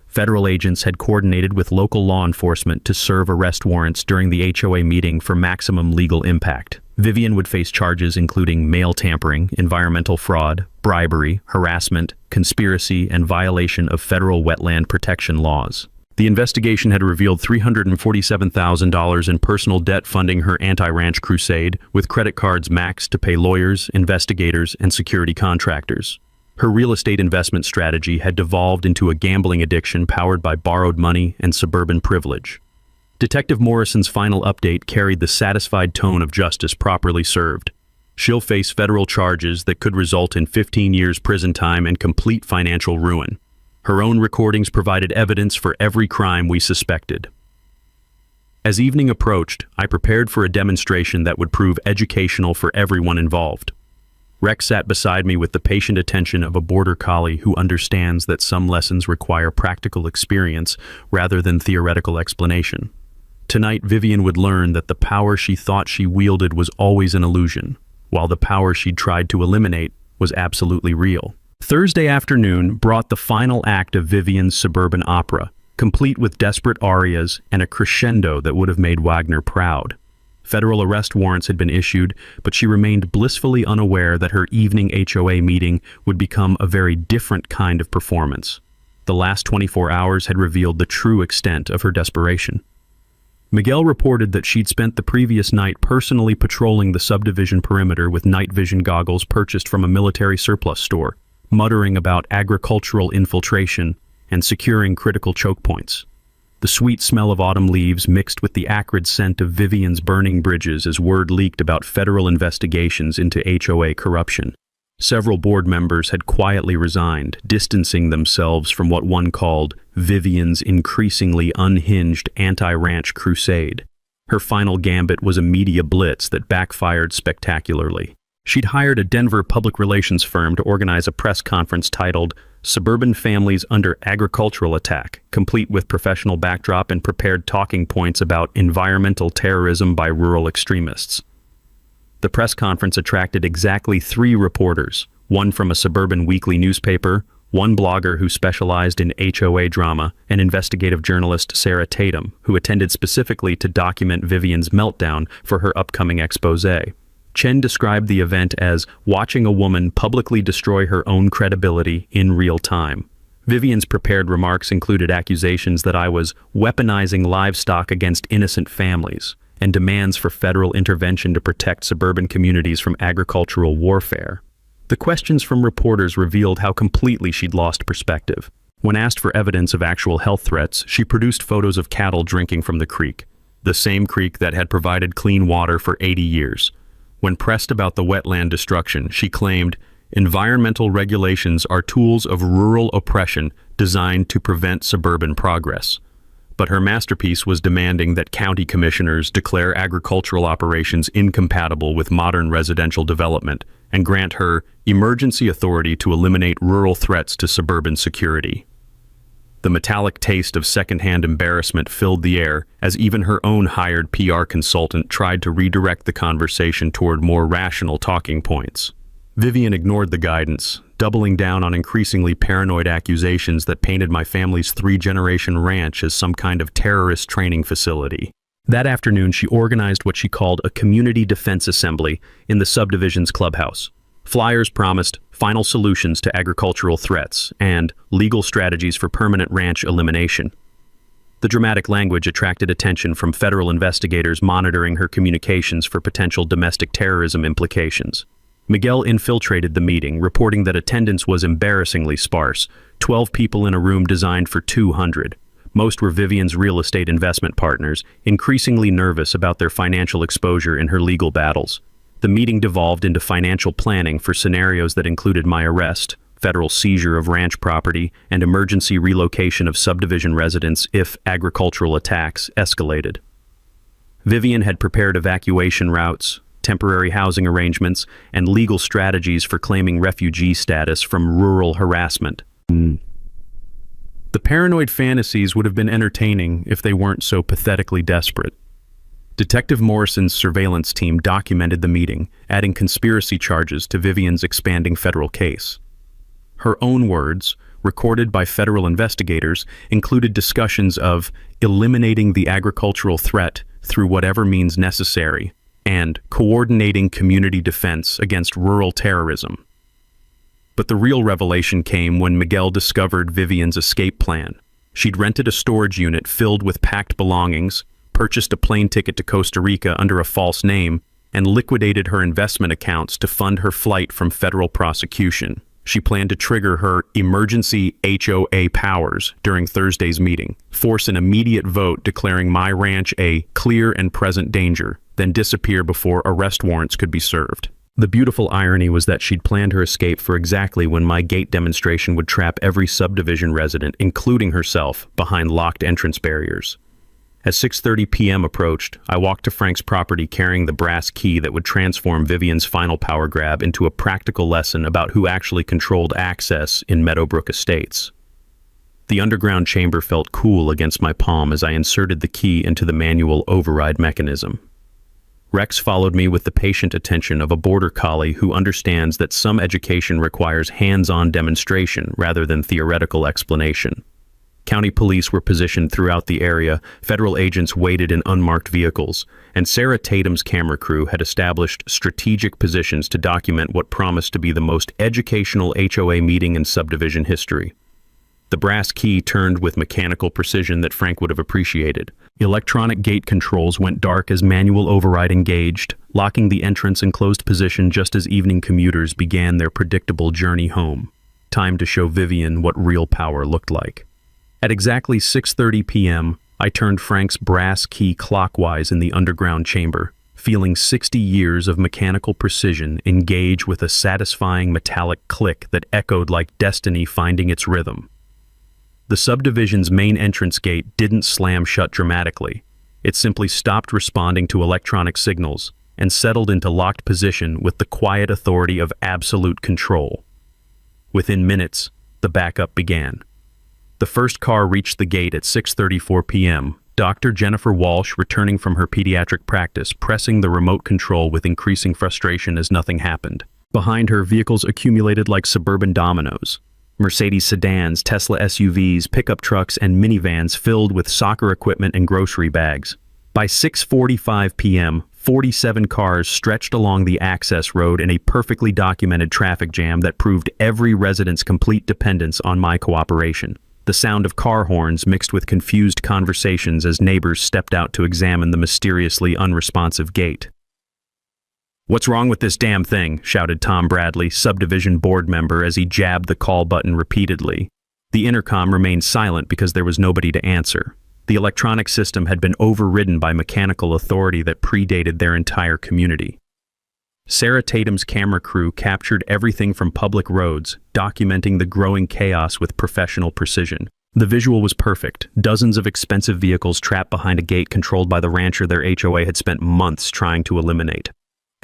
Federal agents had coordinated with local law enforcement to serve arrest warrants during the HOA meeting for maximum legal impact. Vivian would face charges including mail tampering, environmental fraud, bribery, harassment, conspiracy, and violation of federal wetland protection laws. The investigation had revealed $347,000 in personal debt funding her anti-ranch crusade, with credit cards maxed to pay lawyers, investigators, and security contractors. Her real estate investment strategy had devolved into a gambling addiction powered by borrowed money and suburban privilege. Detective Morrison's final update carried the satisfied tone of justice properly served. She'll face federal charges that could result in 15 years prison time and complete financial ruin. Her own recordings provided evidence for every crime we suspected. As evening approached, I prepared for a demonstration that would prove educational for everyone involved. Rex sat beside me with the patient attention of a border collie who understands that some lessons require practical experience rather than theoretical explanation. Tonight, Vivian would learn that the power she thought she wielded was always an illusion, while the power she'd tried to eliminate was absolutely real. Thursday afternoon brought the final act of Vivian's suburban opera, complete with desperate arias and a crescendo that would have made Wagner proud. Federal arrest warrants had been issued, but she remained blissfully unaware that her evening HOA meeting would become a very different kind of performance. The last 24 hours had revealed the true extent of her desperation. Miguel reported that she'd spent the previous night personally patrolling the subdivision perimeter with night vision goggles purchased from a military surplus store, muttering about agricultural infiltration and securing critical choke points. The sweet smell of autumn leaves mixed with the acrid scent of Vivian's burning bridges as word leaked about federal investigations into HOA corruption. Several board members had quietly resigned, distancing themselves from what one called Vivian's increasingly unhinged anti-ranch crusade. Her final gambit was a media blitz that backfired spectacularly. She'd hired a Denver public relations firm to organize a press conference titled "Suburban Families Under Agricultural Attack," complete with professional backdrop and prepared talking points about environmental terrorism by rural extremists. The press conference attracted exactly 3 reporters, one from a suburban weekly newspaper, one blogger who specialized in HOA drama, and investigative journalist Sarah Tatum, who attended specifically to document Vivian's meltdown for her upcoming exposé. Chen described the event as watching a woman publicly destroy her own credibility in real time. Vivian's prepared remarks included accusations that I was weaponizing livestock against innocent families, and demands for federal intervention to protect suburban communities from agricultural warfare. The questions from reporters revealed how completely she'd lost perspective. When asked for evidence of actual health threats, she produced photos of cattle drinking from the creek, the same creek that had provided clean water for 80 years. When pressed about the wetland destruction, she claimed, "Environmental regulations are tools of rural oppression designed to prevent suburban progress." But her masterpiece was demanding that county commissioners declare agricultural operations incompatible with modern residential development and grant her emergency authority to eliminate rural threats to suburban security. The metallic taste of secondhand embarrassment filled the air as even her own hired PR consultant tried to redirect the conversation toward more rational talking points. Vivian ignored the guidance, doubling down on increasingly paranoid accusations that painted my family's three-generation ranch as some kind of terrorist training facility. That afternoon, she organized what she called a community defense assembly in the subdivision's clubhouse. Flyers promised final solutions to agricultural threats and legal strategies for permanent ranch elimination. The dramatic language attracted attention from federal investigators monitoring her communications for potential domestic terrorism implications. Miguel infiltrated the meeting, reporting that attendance was embarrassingly sparse, 12 people in a room designed for 200. Most were Vivian's real estate investment partners, increasingly nervous about their financial exposure in her legal battles. The meeting devolved into financial planning for scenarios that included my arrest, federal seizure of ranch property, and emergency relocation of subdivision residents if agricultural attacks escalated. Vivian had prepared evacuation routes, temporary housing arrangements, and legal strategies for claiming refugee status from rural harassment. The paranoid fantasies would have been entertaining if they weren't so pathetically desperate. Detective Morrison's surveillance team documented the meeting, adding conspiracy charges to Vivian's expanding federal case. Her own words, recorded by federal investigators, included discussions of eliminating the agricultural threat through whatever means necessary, and coordinating community defense against rural terrorism. But the real revelation came when Miguel discovered Vivian's escape plan. She'd rented a storage unit filled with packed belongings, purchased a plane ticket to Costa Rica under a false name, and liquidated her investment accounts to fund her flight from federal prosecution. She planned to trigger her emergency HOA powers during Thursday's meeting, force an immediate vote declaring my ranch a clear and present danger, then disappear before arrest warrants could be served. The beautiful irony was that she'd planned her escape for exactly when my gate demonstration would trap every subdivision resident, including herself, behind locked entrance barriers. As 6:30 p.m. approached, I walked to Frank's property carrying the brass key that would transform Vivian's final power grab into a practical lesson about who actually controlled access in Meadowbrook Estates. The underground chamber felt cool against my palm as I inserted the key into the manual override mechanism. Rex followed me with the patient attention of a border collie who understands that some education requires hands-on demonstration rather than theoretical explanation. County police were positioned throughout the area, federal agents waited in unmarked vehicles, and Sarah Tatum's camera crew had established strategic positions to document what promised to be the most educational HOA meeting in subdivision history. The brass key turned with mechanical precision that Frank would have appreciated. Electronic gate controls went dark as manual override engaged, locking the entrance in closed position just as evening commuters began their predictable journey home. Time to show Vivian what real power looked like. At exactly 6:30 p.m., I turned Frank's brass key clockwise in the underground chamber, feeling 60 years of mechanical precision engage with a satisfying metallic click that echoed like destiny finding its rhythm. The subdivision's main entrance gate didn't slam shut dramatically. It simply stopped responding to electronic signals and settled into locked position with the quiet authority of absolute control. Within minutes, the backup began. The first car reached the gate at 6:34 p.m., Dr. Jennifer Walsh returning from her pediatric practice, pressing the remote control with increasing frustration as nothing happened. Behind her, vehicles accumulated like suburban dominoes. Mercedes sedans, Tesla SUVs, pickup trucks, and minivans filled with soccer equipment and grocery bags. By 6:45 p.m., 47 cars stretched along the access road in a perfectly documented traffic jam that proved every resident's complete dependence on my cooperation. The sound of car horns mixed with confused conversations as neighbors stepped out to examine the mysteriously unresponsive gate. "What's wrong with this damn thing?" shouted Tom Bradley, subdivision board member, as he jabbed the call button repeatedly. The intercom remained silent because there was nobody to answer. The electronic system had been overridden by mechanical authority that predated their entire community. Sarah Tatum's camera crew captured everything from public roads, documenting the growing chaos with professional precision. The visual was perfect. Dozens of expensive vehicles trapped behind a gate controlled by the rancher their HOA had spent months trying to eliminate.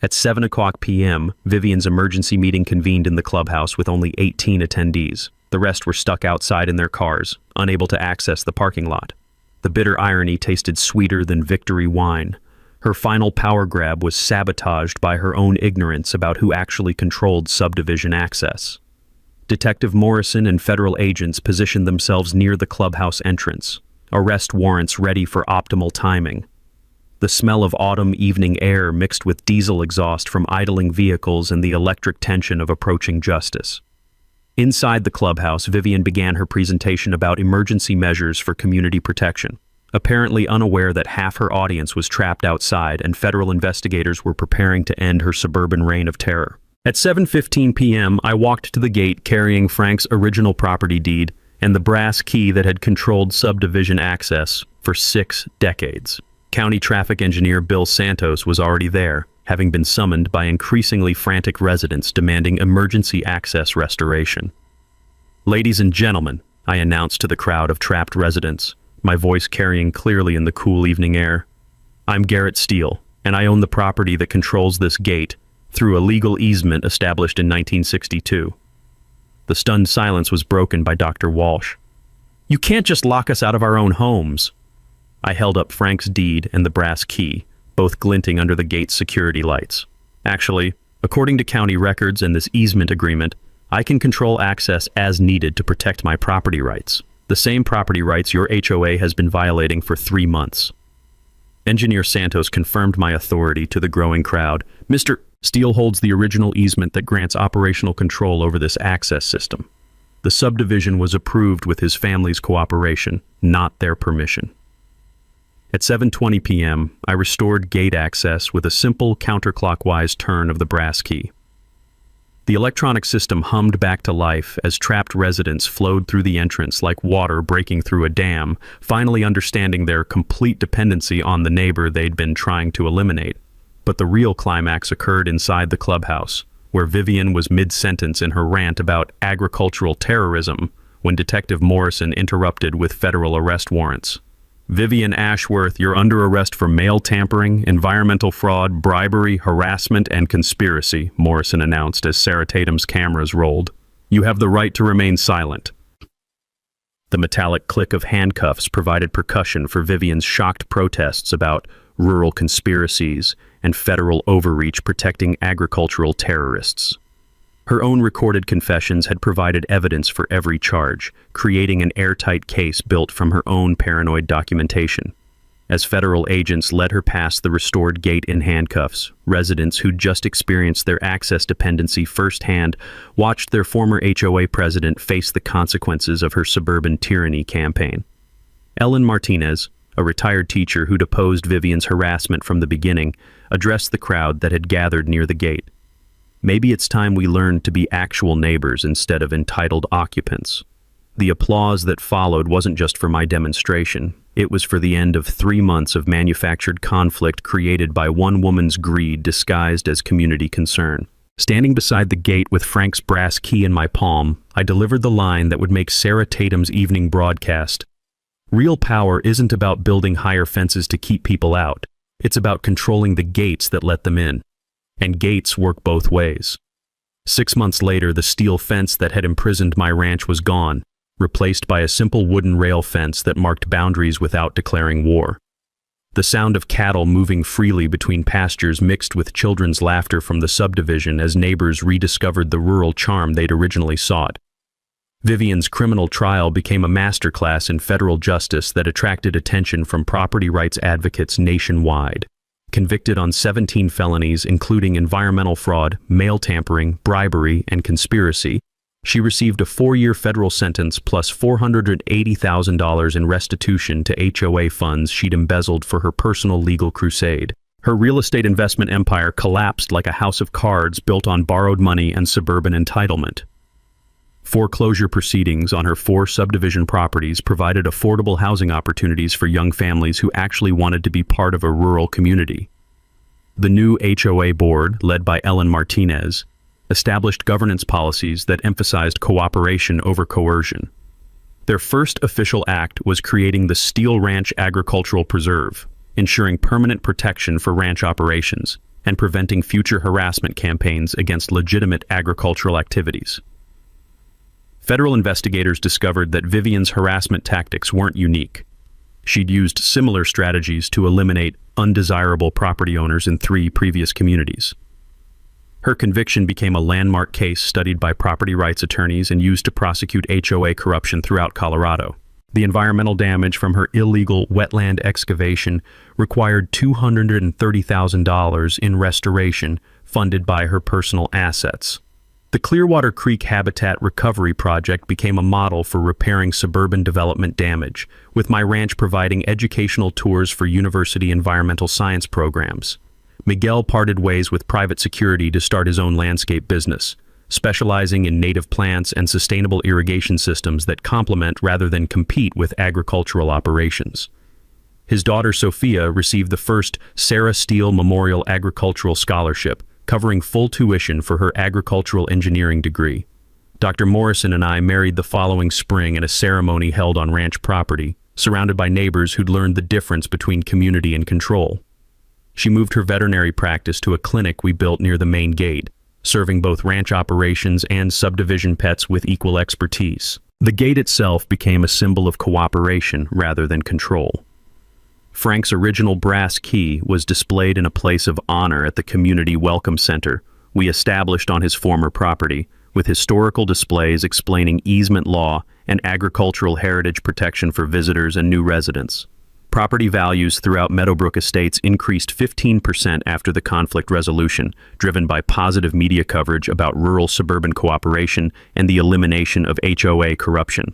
At 7:00 p.m., Vivian's emergency meeting convened in the clubhouse with only 18 attendees. The rest were stuck outside in their cars, unable to access the parking lot. The bitter irony tasted sweeter than victory wine. Her final power grab was sabotaged by her own ignorance about who actually controlled subdivision access. Detective Morrison and federal agents positioned themselves near the clubhouse entrance, arrest warrants ready for optimal timing. The smell of autumn evening air mixed with diesel exhaust from idling vehicles and the electric tension of approaching justice. Inside the clubhouse, Vivian began her presentation about emergency measures for community protection, apparently unaware that half her audience was trapped outside and federal investigators were preparing to end her suburban reign of terror. At 7:15 p.m., I walked to the gate carrying Frank's original property deed and the brass key that had controlled subdivision access for 6 decades. County traffic engineer Bill Santos was already there, having been summoned by increasingly frantic residents demanding emergency access restoration. "Ladies and gentlemen," I announced to the crowd of trapped residents, my voice carrying clearly in the cool evening air. "I'm Garrett Steele, and I own the property that controls this gate through a legal easement established in 1962. The stunned silence was broken by Dr. Walsh. "You can't just lock us out of our own homes." I held up Frank's deed and the brass key, both glinting under the gate's security lights. "Actually, according to county records and this easement agreement, I can control access as needed to protect my property rights. The same property rights your HOA has been violating for 3 months. Engineer Santos confirmed my authority to the growing crowd. "Mr. Steele holds the original easement that grants operational control over this access system. The subdivision was approved with his family's cooperation, not their permission." At 7:20 p.m., I restored gate access with a simple counterclockwise turn of the brass key. The electronic system hummed back to life as trapped residents flowed through the entrance like water breaking through a dam, finally understanding their complete dependency on the neighbor they'd been trying to eliminate. But the real climax occurred inside the clubhouse, where Vivian was mid-sentence in her rant about agricultural terrorism when Detective Morrison interrupted with federal arrest warrants. "Vivian Ashworth, you're under arrest for mail tampering, environmental fraud, bribery, harassment, and conspiracy," Morrison announced as Sarah Tatum's cameras rolled. "You have the right to remain silent." The metallic click of handcuffs provided percussion for Vivian's shocked protests about rural conspiracies and federal overreach protecting agricultural terrorists. Her own recorded confessions had provided evidence for every charge, creating an airtight case built from her own paranoid documentation. As federal agents led her past the restored gate in handcuffs, residents who'd just experienced their access dependency firsthand watched their former HOA president face the consequences of her suburban tyranny campaign. Ellen Martinez, a retired teacher who'd opposed Vivian's harassment from the beginning, addressed the crowd that had gathered near the gate. "Maybe it's time we learned to be actual neighbors instead of entitled occupants." The applause that followed wasn't just for my demonstration. It was for the end of 3 months of manufactured conflict created by one woman's greed disguised as community concern. Standing beside the gate with Frank's brass key in my palm, I delivered the line that would make Sarah Tatum's evening broadcast. "Real power isn't about building higher fences to keep people out. It's about controlling the gates that let them in. And gates work both ways." 6 months later, the steel fence that had imprisoned my ranch was gone, replaced by a simple wooden rail fence that marked boundaries without declaring war. The sound of cattle moving freely between pastures mixed with children's laughter from the subdivision as neighbors rediscovered the rural charm they'd originally sought. Vivian's criminal trial became a masterclass in federal justice that attracted attention from property rights advocates nationwide. Convicted on 17 felonies, including environmental fraud, mail tampering, bribery, and conspiracy, she received a 4-year federal sentence plus $480,000 in restitution to HOA funds she'd embezzled for her personal legal crusade. Her real estate investment empire collapsed like a house of cards built on borrowed money and suburban entitlement. Foreclosure proceedings on her 4 subdivision properties provided affordable housing opportunities for young families who actually wanted to be part of a rural community. The new HOA board, led by Ellen Martinez, established governance policies that emphasized cooperation over coercion. Their first official act was creating the Steel Ranch Agricultural Preserve, ensuring permanent protection for ranch operations and preventing future harassment campaigns against legitimate agricultural activities. Federal investigators discovered that Vivian's harassment tactics weren't unique. She'd used similar strategies to eliminate undesirable property owners in 3 previous communities. Her conviction became a landmark case studied by property rights attorneys and used to prosecute HOA corruption throughout Colorado. The environmental damage from her illegal wetland excavation required $230,000 in restoration funded by her personal assets. The Clearwater Creek Habitat Recovery Project became a model for repairing suburban development damage, with my ranch providing educational tours for university environmental science programs. Miguel parted ways with private security to start his own landscape business, specializing in native plants and sustainable irrigation systems that complement rather than compete with agricultural operations. His daughter Sophia received the first Sarah Steele Memorial Agricultural Scholarship, covering full tuition for her agricultural engineering degree. Dr. Morrison and I married the following spring at a ceremony held on ranch property, surrounded by neighbors who'd learned the difference between community and control. She moved her veterinary practice to a clinic we built near the main gate, serving both ranch operations and subdivision pets with equal expertise. The gate itself became a symbol of cooperation rather than control. Frank's original brass key was displayed in a place of honor at the Community Welcome Center we established on his former property, with historical displays explaining easement law and agricultural heritage protection for visitors and new residents. Property values throughout Meadowbrook Estates increased 15% after the conflict resolution, driven by positive media coverage about rural-suburban cooperation and the elimination of HOA corruption.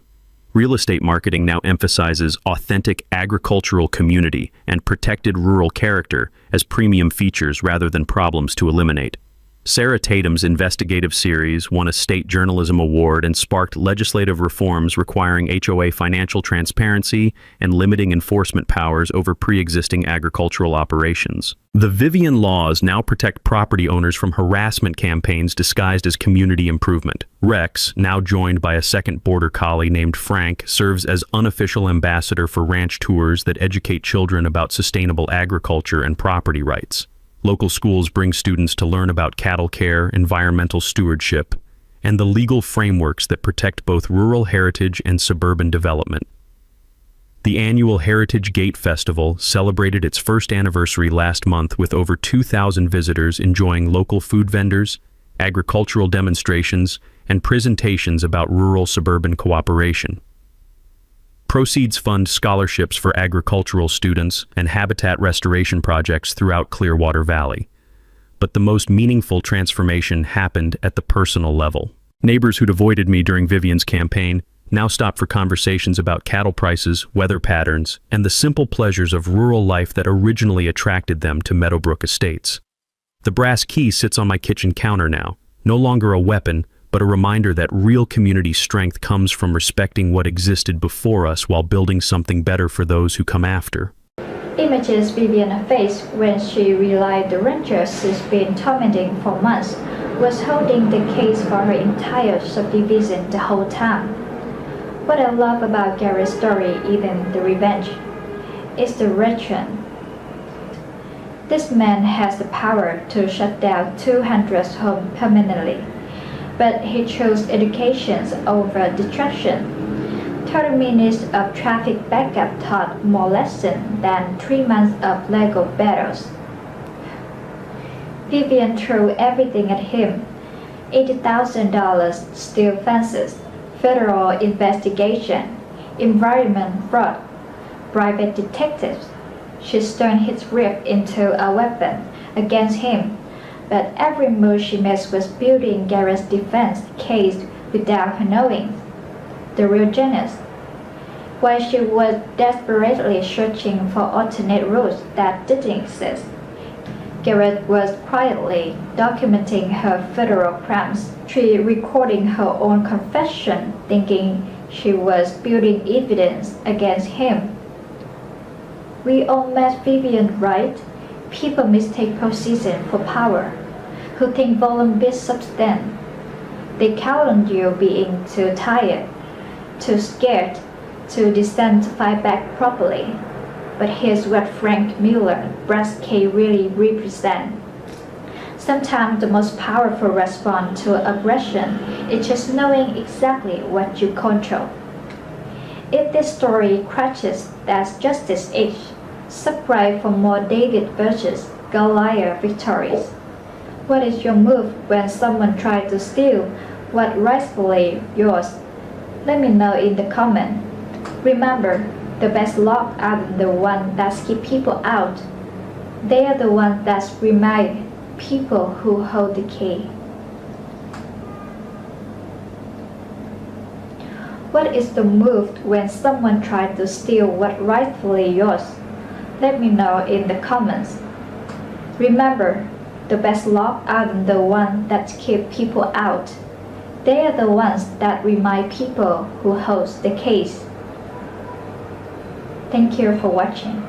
Real estate marketing now emphasizes authentic agricultural community and protected rural character as premium features rather than problems to eliminate. Sarah Tatum's investigative series won a state journalism award and sparked legislative reforms requiring HOA financial transparency and limiting enforcement powers over pre-existing agricultural operations. The Vivian laws now protect property owners from harassment campaigns disguised as community improvement. Rex, now joined by a second border collie named Frank, serves as unofficial ambassador for ranch tours that educate children about sustainable agriculture and property rights. Local schools bring students to learn about cattle care, environmental stewardship, and the legal frameworks that protect both rural heritage and suburban development. The annual Heritage Gate Festival celebrated its first anniversary last month with over 2,000 visitors enjoying local food vendors, agricultural demonstrations, and presentations about rural-suburban cooperation. Proceeds fund scholarships for agricultural students and habitat restoration projects throughout Clearwater Valley. But the most meaningful transformation happened at the personal level. Neighbors who'd avoided me during Vivian's campaign now stop for conversations about cattle prices, weather patterns, and the simple pleasures of rural life that originally attracted them to Meadowbrook Estates. The brass key sits on my kitchen counter now, no longer a weapon, but a reminder that real community strength comes from respecting what existed before us while building something better for those who come after. Images Vivian faced when she realized the ranchers she's been tormenting for months was holding the case for her entire subdivision the whole time. What I love about Gary's story isn't the revenge, it's the return. This man has the power to shut down 200 homes permanently, but he chose education over distraction. 30 minutes of traffic backup taught more lessons than 3 months of legal battles. Vivian threw everything at him: $80,000 steel fences, federal investigation, environment fraud, private detectives. She turned his grief into a weapon against him, but every move she made was building Gary's defense case without her knowing. The real genius. While she was desperately searching for alternate routes that didn't exist, Garrett was quietly documenting her federal crimes. She recording her own confession, thinking she was building evidence against him. We all met Vivian, right? People mistake position for power, who think volume beats substance. They count on you being too tired, too scared, to descend to fight back properly. But here's what Frank Miller, Brass K really represent. Sometimes the most powerful response to aggression is just knowing exactly what you control. If this story crashes, that's Justice H. Subscribe for more David versus Goliath victories. What is your move when someone tries to steal what rightfully yours? Let me know in the comment. Remember, the best lock are the ones that keep people out. They are the ones that remind people who hold the key. What is the move when someone tries to steal what rightfully yours? Let me know in the comments. Remember, the best lock are the ones that keep people out. They are the ones that remind people who hold the case. Thank you for watching.